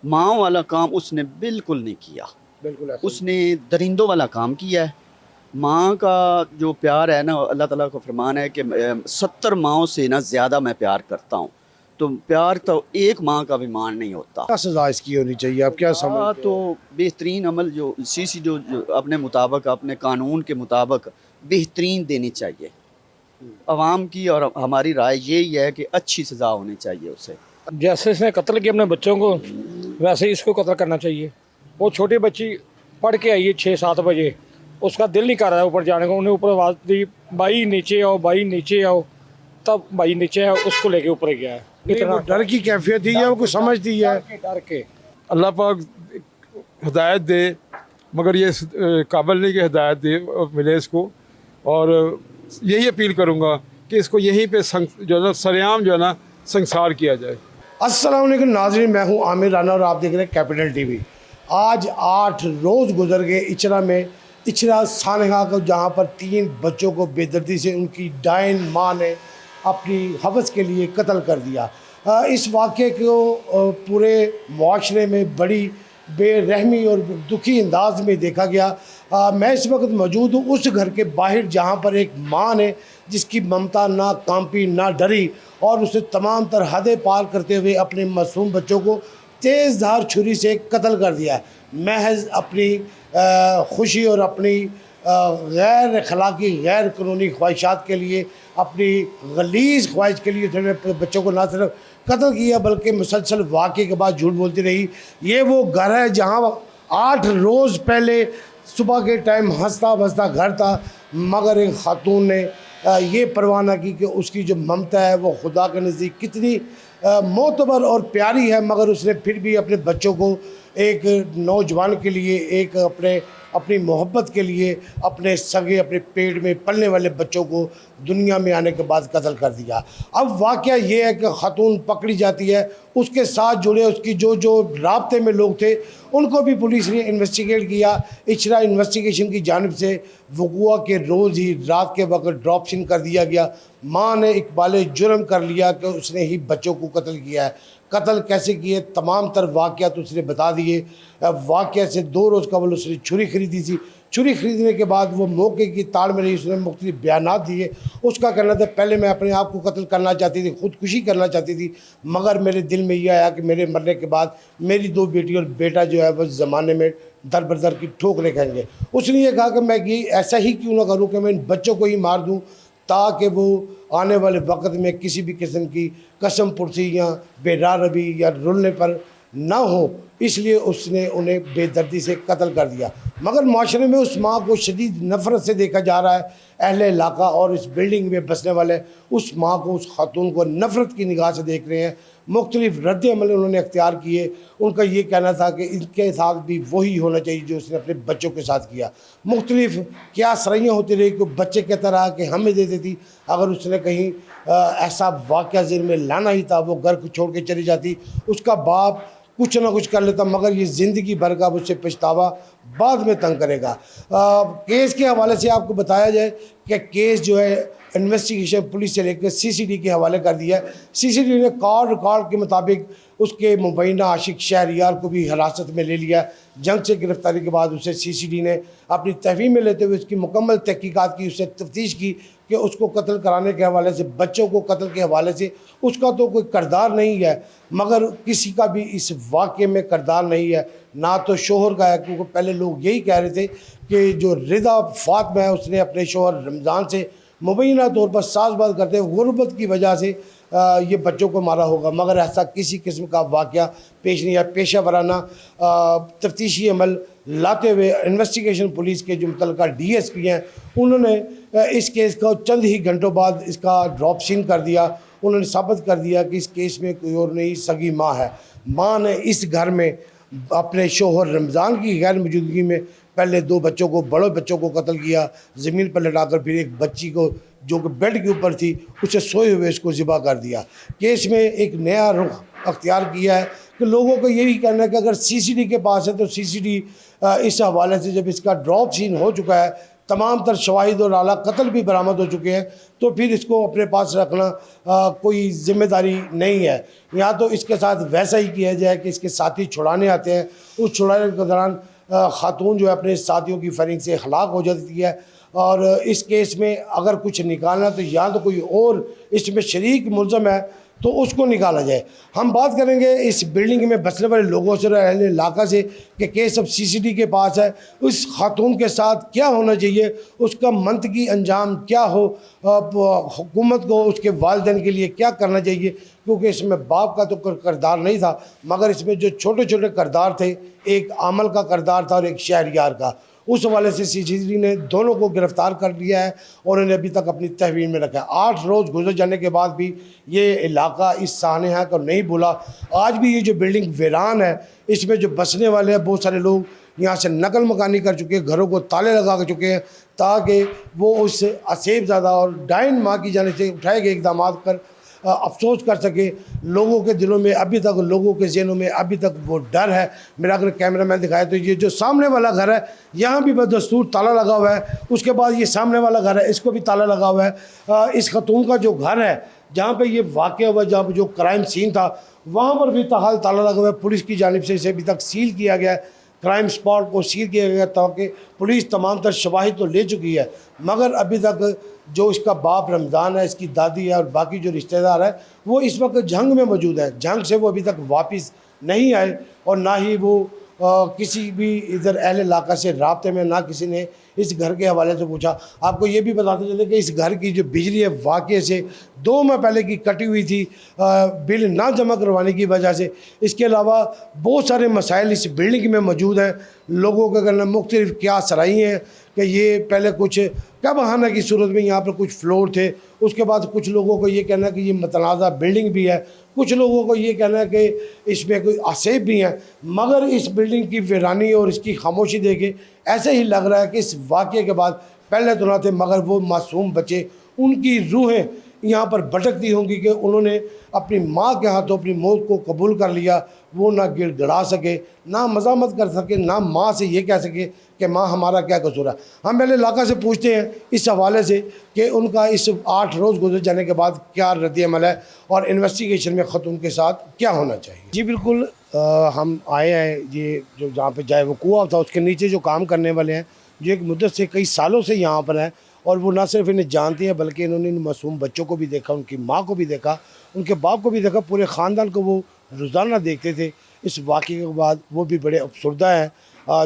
माँ वाला काम उसने बिल्कुल नहीं किया। बिल्कुल ऐसा ही। उसने दरिंदों वाला काम किया है। माँ का जो प्यार है ना, अल्लाह ताला का फरमान है कि 70 माँओं से ना ज़्यादा मैं प्यार करता हूँ। तो प्यार तो एक माँ का भी मान नहीं होता। क्या सजा इसकी होनी चाहिए, आप क्या समझते तो हैं? बेहतरीन अमल जो सीसी जो अपने मुताबिक अपने कानून के मुताबिक बेहतरीन देनी चाहिए। आवाम की और हमारी राय यही है कि अच्छी सज़ा होनी चाहिए उसे। जैसे इसने कत्ल किया अपने बच्चों को, वैसे ही इसको कत्ल करना चाहिए। वो छोटी बच्ची पढ़ के आई है 6-7 बजे, उसका दिल नहीं कर रहा है ऊपर जाने को। उन्हें ऊपर आवाज़ दी, भाई नीचे आओ, भाई नीचे आओ। तब भाई नीचे आया, उसको लेके ऊपर गया है। नहीं, वो डर की कैफियत थी या वो कुछ समझ दी है? डर के अल्लाह पाक हिदायत दे, मगर ये काबिल नहीं कि हिदायत दे मिले इसको। और यही अपील करूँगा कि इसको यहीं पे जो है ना सरेआम जो है ना संसार किया जाए। अस्सलाम वालेकुम नाज़रीन, मैं हूं आमिर राना और आप देख रहे हैं कैपिटल टीवी। आज 8 रोज़ गुजर गए इचरा में, इचरा सानहा को, जहां पर 3 बच्चों को बेदर्दी से उनकी डायन माँ ने अपनी हवस के लिए कत्ल कर दिया। इस वाक़े को पूरे मुआशरे में बड़ी बेरहमी और दुखी अंदाज में देखा गया। मैं इस वक्त मौजूद हूँ उस घर के बाहर जहाँ पर एक माँ ने, जिसकी ममता ना कांपी ना डरी, और उसे तमाम तर हदें पार करते हुए अपने मासूम बच्चों को तेज़धार छुरी से कत्ल कर दिया है। महज अपनी खुशी और अपनी गैर अखलाकी गैर कानूनी ख्वाहिशात के लिए, अपनी गलीज़ ख्वाहिश के लिए उसने अपने बच्चों को ना सिर्फ कत्ल किया बल्कि मुसलसल वाक़े के बाद झूठ बोलती रही। ये वो घर है जहाँ 8 रोज़ पहले सुबह के टाइम हंसता बसता घर था, मगर एक खातून ने ये परवाह न की कि उसकी जो ममता है वो खुदा के नज़दीक कितनी मोतबर और प्यारी है, मगर उसने फिर भी अपने बच्चों को, एक नौजवान के लिए, एक अपनी मोहब्बत के लिए, अपने सगे अपने पेट में पलने वाले बच्चों को दुनिया में आने के बाद कत्ल कर दिया। अब वाक़या ये है कि खातून पकड़ी जाती है, उसके साथ जुड़े उसकी जो जो राब्ते में लोग थे उनको भी पुलिस ने इन्वेस्टिगेट किया। इचरा इन्वेस्टिगेशन की जानिब से वक़ुआ के रोज़ ही रात के वक्त ड्रॉप सिन कर दिया गया। माँ ने इकबाल जुर्म कर लिया कि उसने ही बच्चों को कत्ल किया है। कत्ल कैसे किए तमाम तर वाक़यात उसने बता दिए। वाक़या से 2 रोज़ कबल उसने छुरी ख़रीदी थी। छुरी ख़रीदने के बाद वो मौके की ताड़ में रही, उसने मुख्तलिफ बयानात दिए। उसका कहना था पहले मैं अपने आप को कत्ल करना चाहती थी, ख़ुदकुशी करना चाहती थी, मगर मेरे दिल में यह आया कि मेरे मरने के बाद मेरी 2 बेटी और बेटा जो है वह ज़माने में दर बदर की ठोकरें खाएंगे। उसने ये कहा कि मैं ये ऐसा ही क्यों ना करूँ कि मैं इन बच्चों को ही मार दूँ, ताकि वो आने वाले वक्त में किसी भी किस्म की कसम पुरसी या बेरारबी या रुलने पर ना हो, इसलिए उसने उन्हें बेदर्दी से कत्ल कर दिया। मगर माशरे में उस माँ को शदीद नफ़रत से देखा जा रहा है। अहले इलाका और इस बिल्डिंग में बसने वाले उस माँ को, उस खातून को नफ़रत की निगाह से देख रहे हैं। मुख्तलिफ रद्द अमल उन्होंने अख्तियार किए। उनका ये कहना था कि इनके साथ भी वही होना चाहिए जो उसने अपने बच्चों के साथ किया। मुख्तलिफ क्या सरैयाँ होती रही कि बच्चे कहता रहा कि हमें दे देती, अगर उसने कहीं ऐसा वाक़या ज़हन में लाना ही था वो घर को छोड़ के चली जाती, उसका बाप कुछ ना कुछ कर लेता, मगर ये ज़िंदगी भर का उससे पछतावा बाद में तंग करेगा। केस के हवाले से आपको बताया जाए कि केस जो है इन्वेस्टिगेशन पुलिस से लेकर सीसीडी के हवाले कर दिया है। सीसीडी ने कॉल रिकॉर्ड के मुताबिक उसके मुबैना आशिक शहरियार को भी हिरासत में ले लिया। जंग से गिरफ्तारी के बाद उसे सीसीडी ने अपनी तहवीम में लेते हुए उसकी मुकम्मल तहकीकात की, उससे तफ्तीश की कि उसको कत्ल कराने के हवाले से, बच्चों को कत्ल के हवाले से उसका तो कोई किरदार नहीं है, मगर किसी का भी इस वाक़े में किरदार नहीं है, ना तो शोहर का है, क्योंकि पहले लोग यही कह रहे थे कि जो रिदा फातिमा है उसने अपने शोहर रमज़ान से मुबैना तौर पर साज़बाज़ करते हुए गुर्बत की वजह से ये बच्चों को मारा होगा, मगर ऐसा किसी किस्म का वाक़या पेश नहीं है। पेशा वराना तफ्तीशी अमल लाते हुए इन्वेस्टिगेशन पुलिस के जो मुतल्लिका DSP हैं उन्होंने इस केस का चंद ही घंटों बाद इसका ड्रॉप सिन कर दिया। उन्होंने साबित कर दिया कि इस केस में कोई और नहीं, सगी माँ है। माँ ने इस घर में अपने शोहर रमज़ान की गैर मौजूदगी में पहले 2 बच्चों को, बड़े बच्चों को कत्ल किया, ज़मीन पर लटाकर, फिर एक बच्ची को जो कि बेड के ऊपर थी उसे सोए हुए इसको ज़िबा कर दिया। केस में एक नया रुख अख्तियार किया है कि लोगों को यही कहना है कि अगर सीसीडी के पास है तो सीसीडी इस हवाले से जब इसका ड्रॉप सीन हो चुका है तमाम तर शवाहिद और आला कत्ल भी बरामद हो चुके हैं, तो फिर इसको अपने पास रखना कोई जिम्मेदारी नहीं है। या तो इसके साथ वैसा ही किया जाए कि इसके साथी छुड़ाने आते हैं, उस छुड़ाने के दौरान खातून जो है अपने साथियों की फायरिंग से हलाक हो जाती है, और इस केस में अगर कुछ निकालना तो या तो कोई और इसमें शरीक मुलज़म है तो उसको निकाला जाए। हम बात करेंगे इस बिल्डिंग में बसने वाले लोगों से, अहले इलाका से, कि केस अब CCD के पास है, उस खातून के साथ क्या होना चाहिए, उसका मंतकी अंजाम क्या हो, हुकूमत को उसके वालिदैन के लिए क्या करना चाहिए, क्योंकि इसमें बाप का तो किरदार नहीं था, मगर इसमें जो छोटे छोटे किरदार थे, एक आमल का किरदार था और एक शहरियार का, उस हवाले से CCD ने दोनों को गिरफ़्तार कर लिया है और उन्हें अभी तक अपनी तहवील में रखा है। 8 रोज़ गुजर जाने के बाद भी ये इलाका इस सानहा को नहीं भूला। आज भी ये जो बिल्डिंग वीरान है, इसमें जो बसने वाले हैं, बहुत सारे लोग यहाँ से नकल मकानी कर चुके हैं, घरों को ताले लगा चुके हैं, ताकि वो उस असेबज़दा और डाइन माँ की जानिब से उठाए गए इक़दाम पर अफसोस कर सके। लोगों के दिलों में अभी तक, लोगों के ज़हनों में अभी तक वो डर है। मेरा अगर कैमरा मैन दिखाए तो ये जो सामने वाला घर है, यहाँ भी बदस्तूर ताला लगा हुआ है, उसके बाद ये सामने वाला घर है, इसको भी ताला लगा हुआ है। इस खतून का जो घर है जहाँ पे ये वाक़या हुआ, जहाँ पर जो क्राइम सीन था, वहाँ पर भी ताहाल ताला लगा हुआ है। पुलिस की जानिब से इसे अभी तक सील किया गया है, क्राइम स्पॉट को सील किया गया, ताकि पुलिस तमाम तर शवाहिद तो ले चुकी है, मगर अभी तक जो इसका बाप रमज़ान है, इसकी दादी है और बाकी जो रिश्तेदार है, वो इस वक्त जंग में मौजूद है। जंग से वो अभी तक वापस नहीं आए और ना ही वो किसी भी इधर अहले इलाका से राब्ते में, ना किसी ने इस घर के हवाले से पूछा। आपको ये भी बताते चले कि इस घर की जो बिजली है वाक़े से 2 माह पहले की कटी हुई थी, बिल ना जमा करवाने की वजह से। इसके अलावा बहुत सारे मसाइल इस बिल्डिंग में मौजूद हैं। लोगों के कहना मुख्तलिफ क्या सराही हैं कि ये पहले कुछ क्या बहाना की सूरत में यहाँ पर कुछ फ्लोर थे, उसके बाद कुछ लोगों को ये कहना कि ये मतनाज़ा बिल्डिंग भी है, कुछ लोगों को ये कहना है कि इसमें कोई आसेब भी हैं। मगर इस बिल्डिंग की वीरानी और इसकी खामोशी देखे ऐसे ही लग रहा है कि इस वाक़े के बाद पहले तो ना थे, मगर वो मासूम बच्चे, उनकी रूहें यहाँ पर भटकती होंगी कि उन्होंने अपनी माँ के हाथों अपनी मौत को कबूल कर लिया। वो ना गिड़गिड़ा सके, ना मज़ामत कर सके, ना माँ से ये कह सके कि माँ हमारा क्या कसूर है। हम पहले इलाका से पूछते हैं इस हवाले से कि उनका इस 8 रोज़ गुजर जाने के बाद क्या रद्द-ए-अमल है और इन्वेस्टिगेशन में ख़तून के साथ क्या होना चाहिए। जी बिल्कुल, हम आए हैं ये जो जहाँ पे जाए वक़ूआ था उसके नीचे जो काम करने वाले हैं, जो एक मुद्दत से कई सालों से यहाँ पर हैं, और वो ना सिर्फ इन्हें जानते हैं बल्कि इन्होंने इन मासूम बच्चों को भी देखा, उनकी माँ को भी देखा, उनके बाप को भी देखा, पूरे ख़ानदान को वो रोज़ाना देखते थे। इस वाक़े के बाद वो भी बड़े अफसरदा हैं।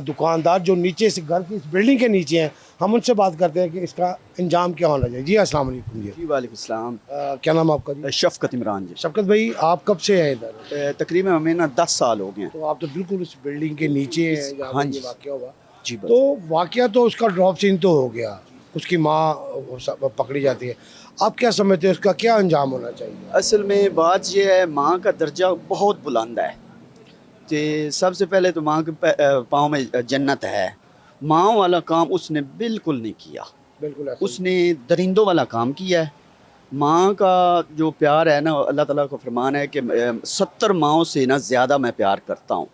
दुकानदार जो नीचे इस घर की, इस बिल्डिंग के नीचे हैं, हम उनसे बात करते हैं कि इसका अंजाम क्या होना चाहिए। जी अस्सलाम वालेकुम। जी वालेकुम सलाम। क्या नाम आपका जी? शफ़क़त इमरान जी। शफ़क़त भाई, आप कब से हैं इधर? तकरीबन हमें ना 10 साल हो गए हैं। तो आप तो बिल्कुल इस बिल्डिंग के नीचे हैं जहाँ हाँ पर जी। ये वाक़या हुआ। जी बस। तो वाक़या तो उसका ड्रॉप सीन तो हो गया, उसकी माँ पकड़ी जाती है, आप क्या समझते हैं उसका क्या अंजाम होना चाहिए? असल में बात यह है, माँ का दर्जा बहुत बुलंद है कि सबसे पहले तो माँ के पाँव में जन्नत है। माँ वाला काम उसने बिल्कुल नहीं किया, बिल्कुल ऐसा। उसने दरिंदों वाला काम किया है। माँ का जो प्यार है ना, अल्लाह ताला का फरमान है कि 70 माँओं से ना ज़्यादा मैं प्यार करता हूँ।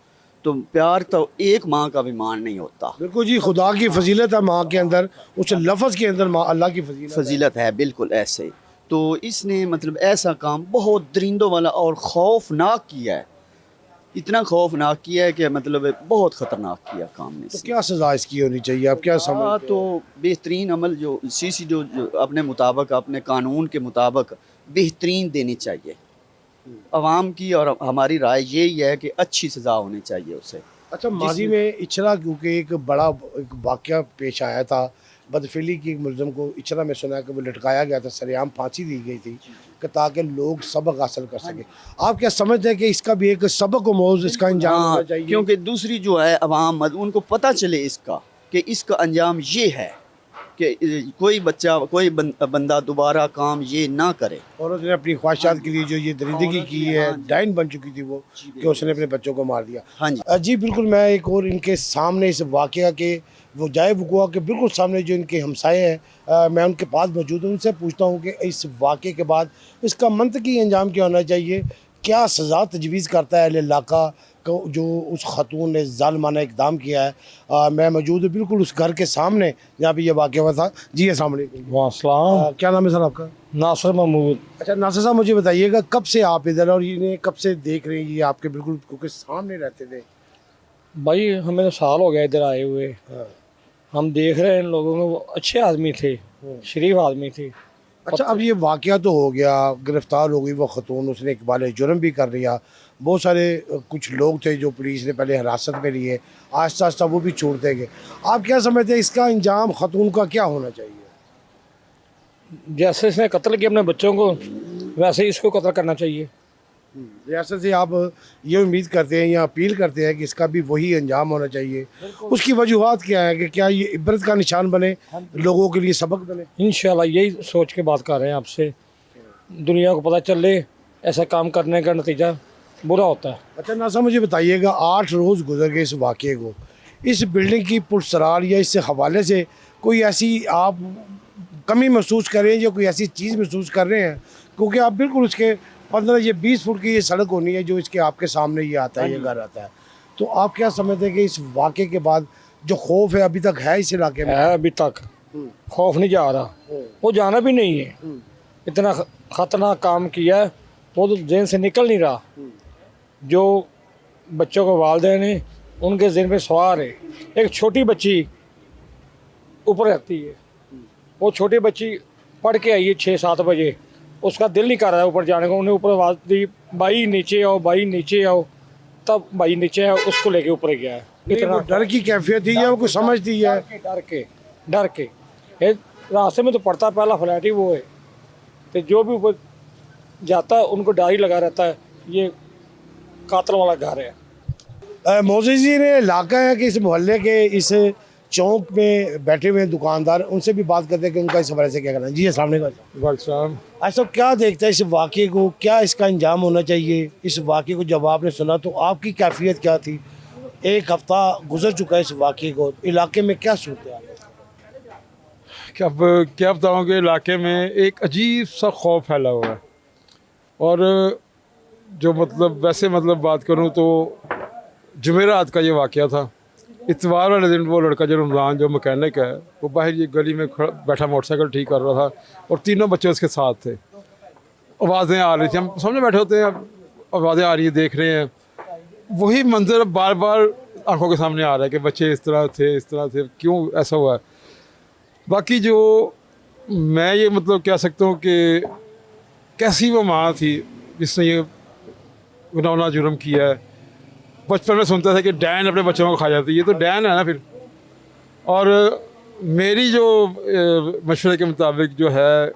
तो प्यार तो एक माँ का भी मान नहीं होता। बिल्कुल जी, खुदा की फजीलत है माँ के अंदर, उस लफ्ज़ के अंदर माँ अल्लाह की फजीलत है, बिल्कुल ऐसे। तो इसने मतलब ऐसा काम बहुत दरिंदों वाला और खौफनाक किया है, इतना खौफनाक किया है कि मतलब बहुत ख़तरनाक किया काम ने। तो क्या सज़ा इसकी होनी चाहिए, आप क्या समझते तो बेहतरीन अमल जो CC जो अपने मुताबिक, अपने कानून के मुताबिक बेहतरीन देनी चाहिए आवाम की, और हमारी राय यही है कि अच्छी सज़ा होनी चाहिए उसे। अच्छा, माजी में इचरा क्योंकि एक बड़ा एक वाक़या पेश आया था, बदफेली की एक मुलज़म को इचरा में सुना कि वो लटकाया गया था, सरेआम फांसी दी गई थी कि ताकि लोग सबक हासिल कर सकें। आप क्या समझते हैं कि इसका भी एक सबक मौज़ इसका अंजाम होना चाहिए? क्योंकि दूसरी जो है अवाम, उनको पता चले इसका कि इसका अंजाम ये है कि कोई बच्चा, कोई बंदा दोबारा काम ये ना करे। और उसने अपनी ख्वाहिशात के लिए जो ये दरिंदगी की है, डाइन बन चुकी थी वो, कि उसने अपने बच्चों को मार दिया। हाँ जी। जी बिल्कुल, मैं एक और इनके सामने इस वाक़या के वो जाए वक़ूआ के बिल्कुल सामने जो इनके हमसाए हैं, मैं उनके पास मौजूद हूँ, उनसे पूछता हूँ कि इस वाक़े के बाद इसका मंतकी अंजाम क्या होना चाहिए, क्या सज़ा तजवीज़ करता है अहले इलाका, को जो उस खातून ने जालिमाना इक़दाम किया है। मैं मौजूद हूँ बिल्कुल उस घर के सामने जहाँ पे ये वाक़या हुआ था। जी अस्सलाम वालेकुम। वासलाम। क्या नाम है सर आपका? नासिर महमूद। अच्छा नासिर साहब, मुझे बताइएगा कब से आप इधर और इन्हें कब से देख रहे हैं? ये आपके बिल्कुल क्योंकि सामने रहते थे। भाई हमें तो साल हो गया इधर आए हुए। हाँ। हम देख रहे हैं इन लोगों में, वो अच्छे आदमी थे, शरीफ आदमी थे। अच्छा, अब ये वाक़या तो हो गया, गिरफ़्तार हो गई वो ख़तून, उसने इक़बाल जुर्म भी कर लिया। बहुत सारे कुछ लोग थे जो पुलिस ने पहले हिरासत में लिए, आहिस्ता आहिस्ता वो भी छोड़ते गए। आप क्या समझते हैं इसका अंजाम ख़तून का क्या होना चाहिए? जैसे इसने कत्ल किया अपने बच्चों को, वैसे ही इसको कत्ल करना चाहिए। रियासत से आप ये उम्मीद करते हैं या अपील करते हैं कि इसका भी वही अंजाम होना चाहिए? उसकी वजूहात क्या है कि क्या ये इबरत का निशान बने, लोगों के लिए सबक बने? इंशाल्लाह यही सोच के बात कर रहे हैं आपसे। दुनिया को पता चले ऐसा काम करने का नतीजा बुरा होता है। अच्छा नासा, मुझे बताइएगा 8 रोज़ गुजर गए इस वाक़े को, इस बिल्डिंग की पुरस्रार या इस हवाले से कोई ऐसी आप कमी महसूस कर रहे हैं या कोई ऐसी चीज़ महसूस कर रहे हैं? क्योंकि आप बिल्कुल उसके 15 या 20 फुट की ये सड़क होनी है जो इसके आपके सामने ये आता है, ये घर आता है। तो आप क्या समझते हैं कि इस वाक़े के बाद जो खौफ है अभी तक है इस इलाके में? है अभी तक खौफ नहीं जा रहा, वो जाना भी नहीं है। इतना ख़तरनाक काम किया है, वो तो जेल से निकल नहीं रहा। जो बच्चों को वालिदैन हैं उनके ज़हन पे सवार है। एक छोटी बच्ची ऊपर रहती है, वो छोटी बच्ची पढ़ के आई है 6-7 बजे, उसका दिल नहीं कर रहा है ऊपर जाने को। उन्हें ऊपर आवाज़ दी, भाई नीचे आओ, भाई नीचे आओ। तब भाई नीचे आओ, उसको लेके ऊपर गया है। इतना डर की कैफियत थी या वो कुछ समझती है? डर के ये रास्ते में तो पड़ता पहला फ्लैट ही वो है, तो जो भी ऊपर जाता है उनको डर ही लगा रहता है ये कातल वाला घर है। मोज़ी जी ने इलाका है कि इस मोहल्ले के इस चौक में बैठे हुए हैं दुकानदार, उनसे भी बात करते हैं कि उनका इस हवाले से क्या करना है। जी अस्सलाम वालेकुम। अच्छा, क्या देखता है इस वाक़े को, क्या इसका अंजाम होना चाहिए? इस वाक़े को जब आपने सुना तो आपकी कैफियत क्या थी? एक हफ़्ता गुजर चुका है इस वाक़े को, इलाके में क्या सूरत है? क्या बताऊँ कि इलाके में एक अजीब सा खौफ फैला हुआ है। और जो मतलब वैसे मतलब बात करूँ तो जुमेरात का ये वाक़या था। इतवार वाले दिन वो लड़का जो रमज़ान जो मैकेनिक है, वो बाहर ये गली में बैठा मोटरसाइकिल ठीक कर रहा था और 3 बच्चे उसके साथ थे। आवाज़ें आ रही थी, हम सामने बैठे होते हैं, आवाज़ें आ रही है, देख रहे हैं। वही मंजर बार बार आंखों के सामने आ रहा है कि बच्चे इस तरह थे, क्यों ऐसा हुआ है। बाकी जो मैं ये मतलब कह सकता हूँ कि कैसी वो माँ थी जिसने ये गुनाह जुर्म किया है। बचपन में सुनता था कि डैन अपने बच्चों को खा जाती है, ये तो डैन है ना फिर। और मेरी जो मशवरे के मुताबिक जो है,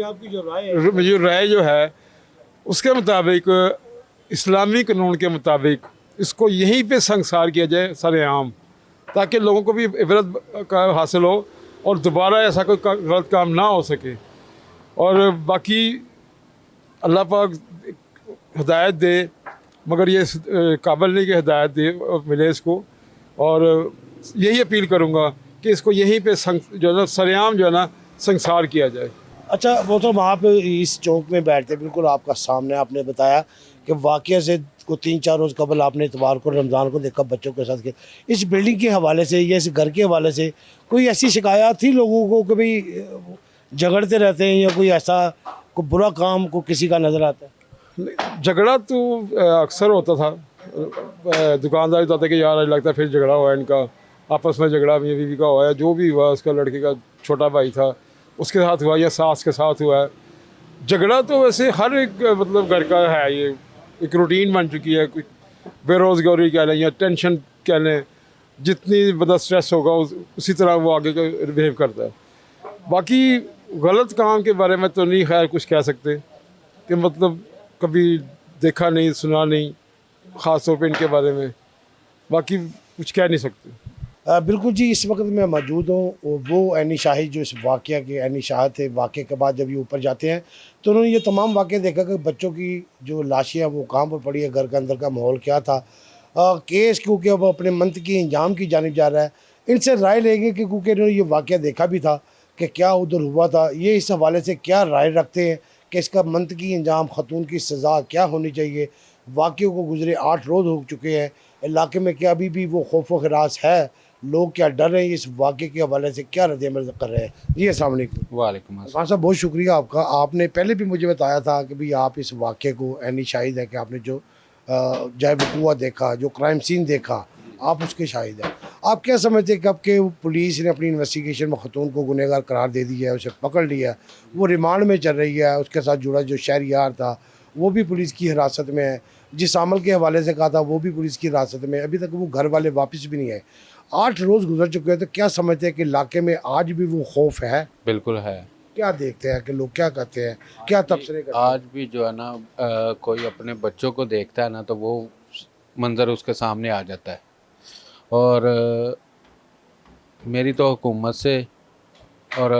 आपकी जो राय है, मेरी राय जो है उसके मुताबिक, इस्लामी कानून के मुताबिक इसको यहीं पे संसार किया जाए सरेआम, ताकि लोगों को भी इबरत का हासिल हो और दोबारा ऐसा कोई गलत काम ना हो सके। और बाकी अल्लाह पाक हिदायत दे, मगर ये काबिल नहीं कि हिदायत दे मिले इसको। और यही अपील करूँगा कि इसको यहीं पे जो है ना सरेआम जो है ना संसार किया जाए। अच्छा वो तो आप इस चौक में बैठते बिल्कुल आपका सामने, आपने बताया कि वाक़या से को 3-4 रोज़ कबल आपने इतवार को रमज़ान को देखा बच्चों के साथ के। इस बिल्डिंग के हवाले से या इस घर के हवाले से कोई ऐसी शिकायत थी लोगों को कि भाई झगड़ते रहते हैं या कोई ऐसा कोई बुरा काम को किसी का नज़र आता है? झगड़ा तो अक्सर होता था, दुकानदार बताते कि यार आज लगता है फिर झगड़ा हुआ है इनका, आपस में झगड़ा मियाँ बीवी का हुआ है, जो भी हुआ उसका लड़के का छोटा भाई था उसके साथ हुआ या सास के साथ हुआ है। झगड़ा तो वैसे हर एक मतलब घर का है, ये एक रूटीन बन चुकी है। कोई बेरोज़गारी कह लें या टेंशन कह लें, जितनी बड़ा स्ट्रेस होगा उसी तरह वो आगे का बिहेव करता है। बाकी गलत काम के बारे में तो नहीं खैर कुछ कह सकते कि मतलब कभी देखा नहीं सुना नहीं ख़ास तौर पे इनके बारे में, बाकी कुछ कह नहीं सकते। बिल्कुल जी, इस वक्त मैं मौजूद हूँ वो ऐनी शाहिद जो इस वाक़या के ऐनी शाहिद थे। वाक़े के बाद जब ये ऊपर जाते हैं तो उन्होंने ये तमाम वाक़े देखा कि बच्चों की जो लाशें हैं वो कहाँ पर पड़ी है, घर के अंदर का माहौल क्या था। केस क्योंकि अब अपने मंतकी इंजाम की जानिब जा रहा है, इनसे राय लेंगे कि क्योंकि इन्होंने ये वाक़या देखा भी था कि क्या उधर हुआ था, ये इस हवाले से क्या राय रखते हैं कि इसका मंतकी इंजाम, ख़तून की सज़ा क्या होनी चाहिए। वाक़े को गुजरे 8 रोज़ हो चुके हैं, इलाके में क्या अभी भी वो खौफ व हरास है? लोग क्या डर रहे हैं इस वाक़े के हवाले से, क्या रद्द-ए-अमल कर रहे हैं? जी अस्सलाम वालेकुम। वालेकुम अस्सलाम। खान साहब बहुत शुक्रिया आपका। आपने पहले भी मुझे बताया था कि भई आप इस वाक़े को ऐनी शाहिद है कि आपने जो जय वक़ूआ देखा, जो क्राइम सीन देखा, आप उसके शाहिद हैं। आप क्या समझते हैं कब के पुलिस ने अपनी इन्वेस्टिगेशन में ख़तून को गुनहगार करार दे दिया है, उसे पकड़ लिया है, वो रिमांड में चल रही है, उसके साथ जुड़ा जो शहरियार था वो भी पुलिस की हिरासत में है, जिस अमल के हवाले से कहा था वो भी पुलिस की हिरासत में है, अभी तक वो घर वाले वापस भी नहीं आए। 8 रोज़ गुजर चुके हैं, तो क्या समझते हैं कि इलाके में आज भी वो खौफ है? बिल्कुल है। क्या देखते हैं कि लोग क्या कहते हैं, क्या तबसरे करते हैं? आज भी जो है ना कोई अपने बच्चों को देखता है ना तो वो मंज़र उसके सामने आ जाता है। और मेरी तो हुकूमत से और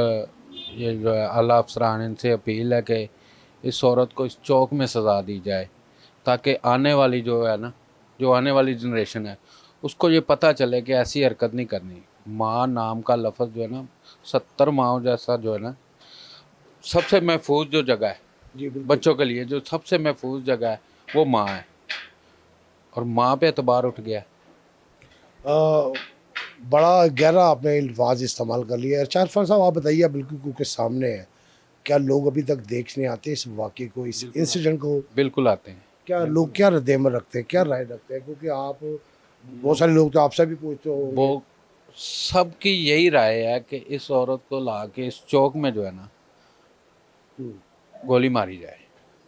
ये जो है आला अफसरान इनसे अपील है कि इस औरत को इस चौक में सज़ा दी जाए, ताकि आने वाली जो है ना, जो आने वाली जनरेशन है उसको ये पता चले कि ऐसी हरकत नहीं करनी। माँ नाम का लफ्ज़ जो है ना, 70 माँ जैसा जो है ना, सबसे महफूज जो जगह है जी बिल्कुल। बच्चों के लिए, जो सबसे महफूज जगह है वो माँ है, और माँ पे एतबार उठ गया। बड़ा गहरा आपने अल्फाज इस्तेमाल कर लिया। अरशाद साहब आप बताइए, बिल्कुल क्योंकि सामने है, क्या लोग अभी तक देखने आते हैं इस वाक़े को, इस इंसिडेंट को? बिल्कुल आते हैं। क्या लोग क्या रद्द-ए-अमल रखते हैं, क्या राय रखते हैं? क्योंकि आप बहुत सारे लोग तो आपसे भी पूछते हो। वो सबकी यही राय है कि इस औरत को ला के इस चौक में जो है ना गोली मारी जाए।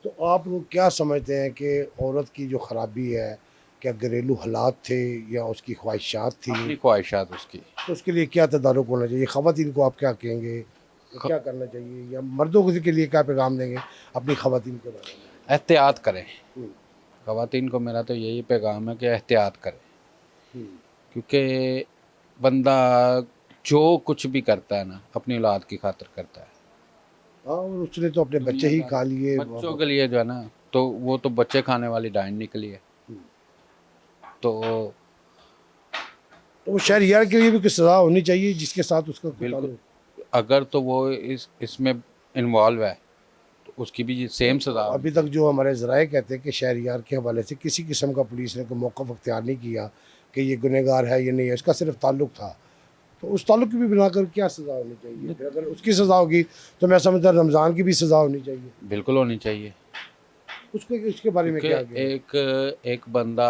तो आप लोग क्या समझते हैं कि औरत की जो ख़राबी है, क्या घरेलू हालात थे या उसकी ख्वाहिशात अपनी थी? ख्वाहिशात उसकी। तो उसके लिए क्या तदारुक होना चाहिए? ख़वातीन को आप क्या कहेंगे, क्या करना चाहिए, या मर्दों के लिए क्या पैगाम देंगे अपनी ख़वातीन के बारे में? एहतियात करें। हम्म, ख़वातीन को मेरा तो यही पैगाम है कि एहतियात करें, हम्म, क्योंकि बंदा जो कुछ भी करता है ना अपनी औलाद की खातिर करता है। हाँ, और उसने तो अपने बच्चे ही खा लिए। बच्चों के लिए जो है ना, तो वो तो बच्चे खाने वाली डाइट निकली है। तो तो वो शहरियार के लिए भी कुछ सज़ा होनी चाहिए जिसके साथ उसका कोई बिल्कुल, ताल्लुक। अगर तो वो इसमें इन्वॉल्व है तो उसकी भी सेम सज़ा होनी अभी तक जो हमारे ज़राए कहते हैं कि शहरियार के हवाले से किसी किस्म का पुलिस ने कोई मौक़िफ़ अख्तियार नहीं किया कि ये गुनहगार है या नहीं है, उसका सिर्फ ताल्लुक था। तो उस ताल्लुक की भी बिना कर क्या सज़ा होनी चाहिए? फिर अगर उसकी सज़ा होगी तो मैं समझता हूँ रमज़ान की भी सज़ा होनी चाहिए। बिल्कुल होनी चाहिए। उसको उसके बारे में क्या क्योंकि एक बंदा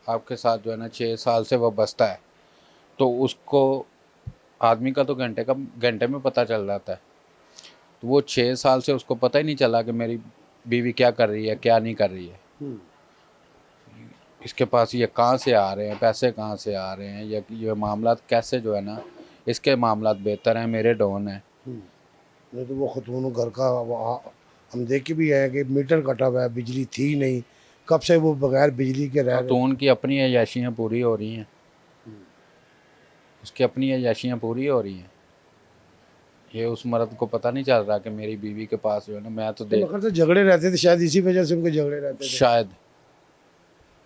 आपके साथ जो है ना 6 साल से वो बसता है, तो उसको आदमी का तो घंटे में पता चल जाता है। तो वो 6 साल से उसको पता ही नहीं चला कि मेरी बीवी क्या कर रही है, क्या नहीं कर रही है। हम्म, इसके पास ये कहाँ से आ रहे हैं, पैसे कहाँ से आ रहे हैं, या ये मामलात कैसे जो है ना, इसके मामलात बेहतर हैं, मेरे डॉन हैं। नहीं तो वो खतून घर का हम देख के भी आए कि मीटर कटा हुआ है, बिजली थी नहीं, कब से वो बगैर बिजली के रह रहे तो उनकी अपनी अय्याशियाँ पूरी हो रही हैं, उसकी अपनी अय्याशियाँ पूरी हो रही हैं। ये उस मर्द को पता नहीं चल रहा कि मेरी बीवी के पास जो है ना, मैं तो हैं। तो झगड़े रहते थे, शायद इसी वजह से उनके झगड़े रहते थे। शायद।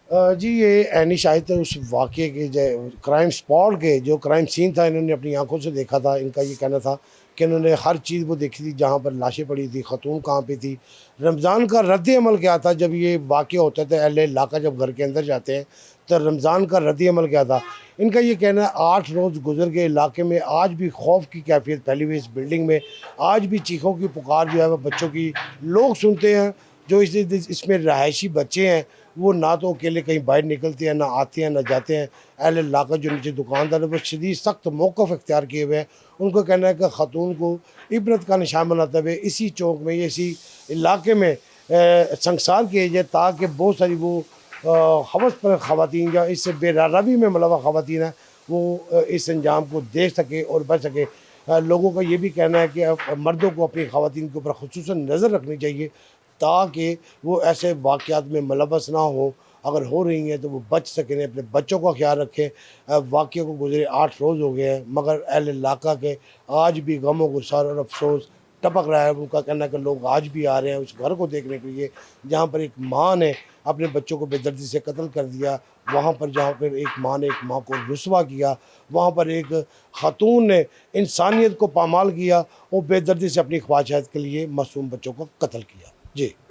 जी ये ऐनी शाहिद तो उस वाक़े के जो क्राइम स्पॉट के जो क्राइम सीन था, इन्होंने अपनी आंखों से देखा था। इनका ये कहना था कि इन्होंने हर चीज़ वो देखी थी, जहाँ पर लाशें पड़ी थी, खतून कहाँ पे थी। रमज़ान का रद्द-ए-अमल क्या था जब ये वाक़े होता था, अहले इलाका जब घर के अंदर जाते हैं तो रमज़ान का रद्द-ए-अमल क्या था? इनका ये कहना है 8 रोज़ गुजर गए, इलाके में आज भी खौफ की कैफियत फैली हुई। इस बिल्डिंग में आज भी चीखों की पुकार जो है वह बच्चों की लोग सुनते हैं। जो इसमें रहायशी बच्चे हैं वो ना तो अकेले कहीं बाहर निकलते हैं, ना आते हैं, ना जाते हैं। अहले इलाका जो नीचे दुकानदार है वो शदीद सख्त मौक़िफ़ इख्तियार किए हुए हैं। उनको कहना है कि ख़तून को इबरत का निशान बनाते हुए इसी चौक में, इसी इलाके में संस्कार किए जाए, ताकि बहुत सारी वो हवस पर ख़वातीन या इससे बेरारवी में मुलव्वा ख़वातीन है वो इस अंजाम को देख सके और बच सके। लोगों का ये भी कहना है कि मर्दों को अपनी ख़वातीन के ऊपर ख़ुसूसन नज़र रखनी चाहिए, ताकि वो ऐसे वाक़यात में मुलव्वस ना हो। अगर हो रही हैं तो वो बच सकें, अपने बच्चों का ख्याल रखें। वाक़े को गुज़रे 8 रोज़ हो गए हैं, मगर अहले इलाका के आज भी गम और गुस्सा और अफसोस टपक रहा है। उनका कहना है कि लोग आज भी आ रहे हैं उस घर को देखने के लिए जहाँ पर एक माँ ने अपने बच्चों को बेदर्दी से कत्ल कर दिया, वहाँ पर जहाँ पर एक माँ ने एक माँ को रुसवा किया, वहाँ पर एक खातून ने इंसानियत को पामाल किया और बेदर्दी से अपनी ख्वाहिशात के लिए मासूम बच्चों को कत्ल किया। जी।